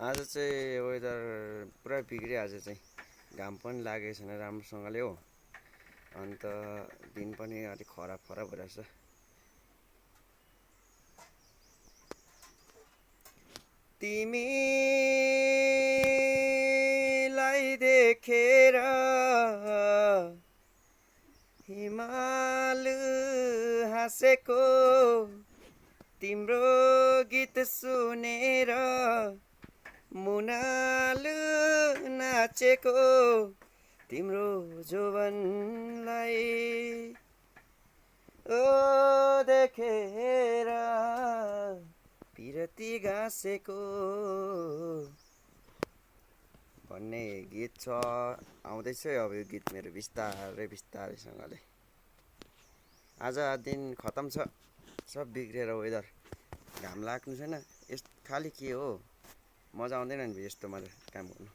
आज चाहिँ वेदर पुरा बिग्रियो। आज चाहिँ घाम पनि लागेको छैन राम्रोसँगले हो। अन्त दिन पनि अलिक खराब खराब भइरहेछ। तिमीलाई देखेर हिमाल हाँसेको, तिम्रो गीत सुनेर मुनालु नाचेको, तिम्रो जोवनलाई ओ देखेर पिरती गाँसेको भन्ने गीत छ। आउँदैछ अब यो गीत मेरो बिस्तारै बिस्तारैसँगले। आज दिन खतम छ, सब बिग्रेर वेदर। घाम लाग्नु छैन, यस्तो खालि के हो, मजा आउँदैन नि यस्तोमा काम गर्नु।